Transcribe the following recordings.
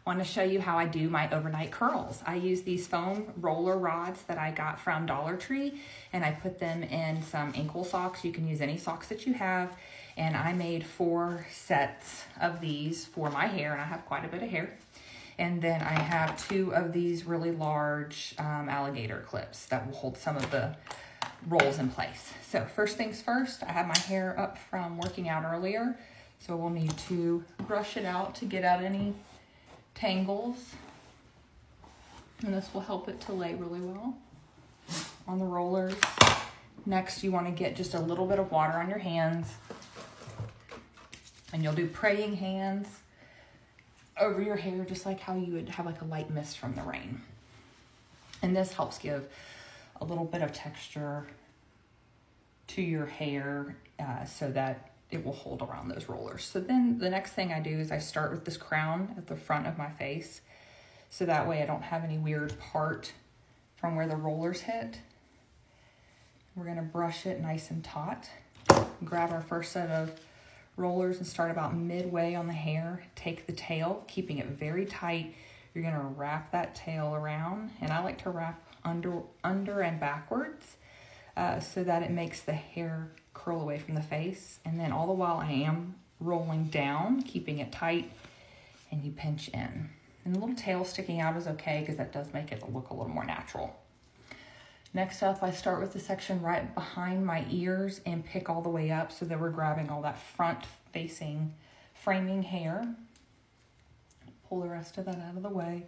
want to show you how I do my overnight curls. I use these foam roller rods that I got from Dollar Tree, and I put them in some ankle socks. You can use any socks that you have, and I made 4 sets of these for my hair, and I have quite a bit of hair. And then I have 2 of these really large alligator clips that will hold some of the rolls in place. So first things first, I have my hair up from working out earlier, so we'll need to brush it out to get out any tangles, and this will help it to lay really well on the rollers. Next, you want to get just a little bit of water on your hands, and you'll do praying hands over your hair, just like how you would have like a light mist from the rain. And this helps give a little bit of texture to your hair so that it will hold around those rollers. So then the next thing I do is I start with this crown at the front of my face, so that way I don't have any weird part from where the rollers hit. We're gonna brush it nice and taut. Grab our first set of rollers and start about midway on the hair. Take the tail, keeping it very tight. You're gonna wrap that tail around, and I like to wrap under and backwards so that it makes the hair curl away from the face. And then all the while I am rolling down, keeping it tight, and you pinch in. And the little tail sticking out is okay because that does make it look a little more natural. Next up, I start with the section right behind my ears and pick all the way up so that we're grabbing all that front-facing framing hair. Pull the rest of that out of the way.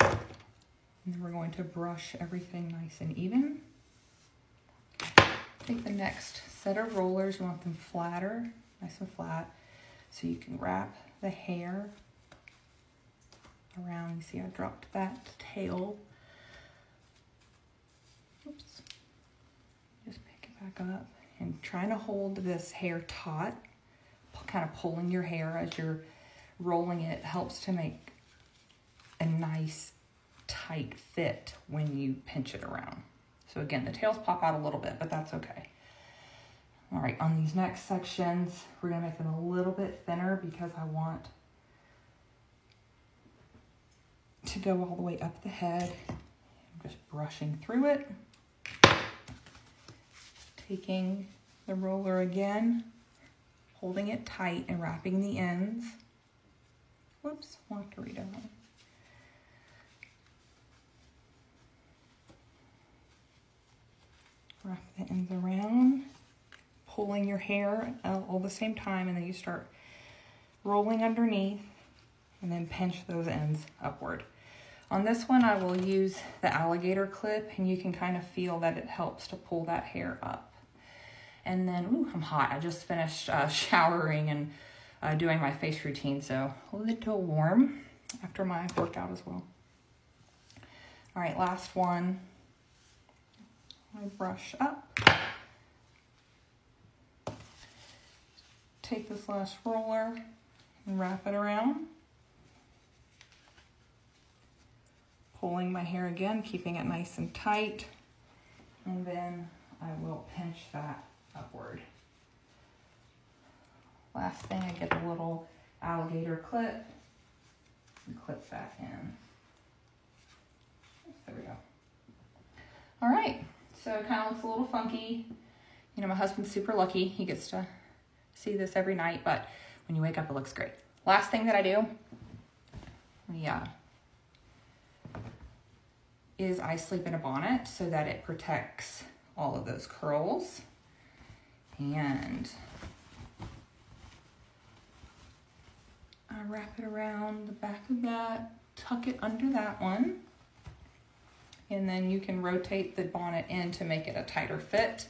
And then we're going to brush everything nice and even. Take the next set of rollers, you want them flatter, nice and flat, so you can wrap the hair around. You see I dropped that tail. Oops. Just pick it back up and trying to hold this hair taut, kind of pulling your hair as you're rolling it helps to make a nice tight fit when you pinch it around. So again, the tails pop out a little bit, but that's okay. All right, on these next sections, we're gonna make them a little bit thinner because I want to go all the way up the head. I'm just brushing through it. Taking the roller again, holding it tight and wrapping the ends. Whoops, I'll have to read that one. Wrap the ends around, pulling your hair all the same time, and then you start rolling underneath and then pinch those ends upward. On this one, I will use the alligator clip, and you can kind of feel that it helps to pull that hair up. And then, ooh, I'm hot. I just finished showering and doing my face routine, so a little warm after my workout as well. All right, last one. I brush up. Take this last roller and wrap it around. Pulling my hair again, keeping it nice and tight. And then I will pinch that upward. Last thing, I get the little alligator clip and clip back in. There we go. All right, so it kind of looks a little funky. You know, my husband's super lucky. He gets to see this every night, but when you wake up, it looks great. Last thing that I do, is I sleep in a bonnet so that it protects all of those curls. And I wrap it around the back of that, tuck it under that one, and then you can rotate the bonnet in to make it a tighter fit.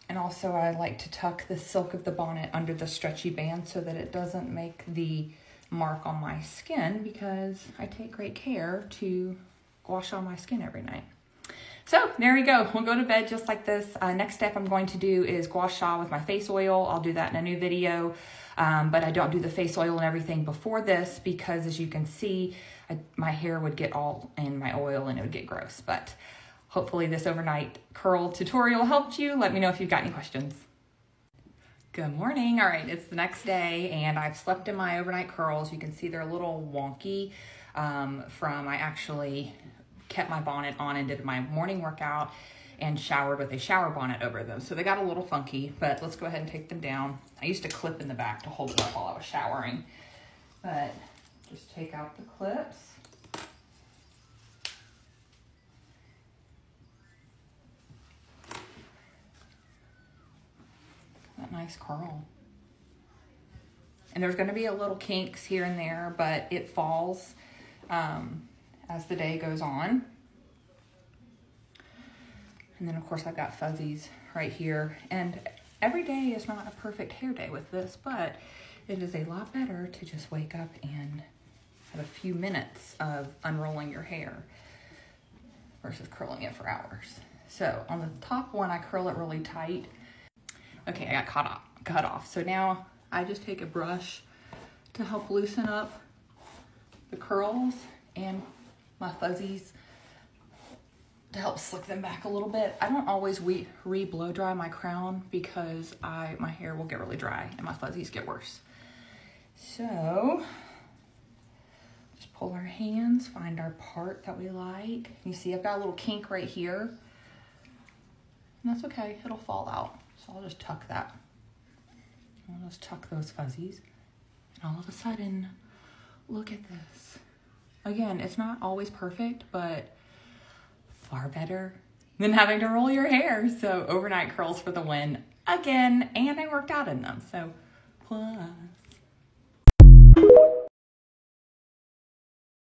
And also I like to tuck the silk of the bonnet under the stretchy band so that it doesn't make the mark on my skin, because I take great care to gua sha my skin every night. So there we go. We'll go to bed just like this. Next step I'm going to do is gua sha with my face oil. I'll do that in a new video, but I don't do the face oil and everything before this because, as you can see, my hair would get all in my oil and it would get gross. But hopefully this overnight curl tutorial helped you. Let me know if you've got any questions. Good morning. All right, it's the next day and I've slept in my overnight curls. You can see they're a little wonky I actually kept my bonnet on and did my morning workout and showered with a shower bonnet over them. So they got a little funky, but let's go ahead and take them down. I used to clip in the back to hold it up while I was showering, but just take out the clips. That nice curl. And there's going to be a little kinks here and there, but it falls as the day goes on. And then of course I've got fuzzies right here. And every day is not a perfect hair day with this, but it is a lot better to just wake up and have a few minutes of unrolling your hair versus curling it for hours. So on the top one, I curl it really tight. Okay, I got cut off. So now I just take a brush to help loosen up the curls and my fuzzies to help slick them back a little bit. I don't always re-blow dry my crown because my hair will get really dry and my fuzzies get worse. So just pull our hands, find our part that we like. You see I've got a little kink right here, and that's okay, it'll fall out. So I'll just tuck that. I'll just tuck those fuzzies. And all of a sudden, look at this. Again, it's not always perfect, but far better than having to roll your hair. So overnight curls for the win again, and I worked out in them, so plus.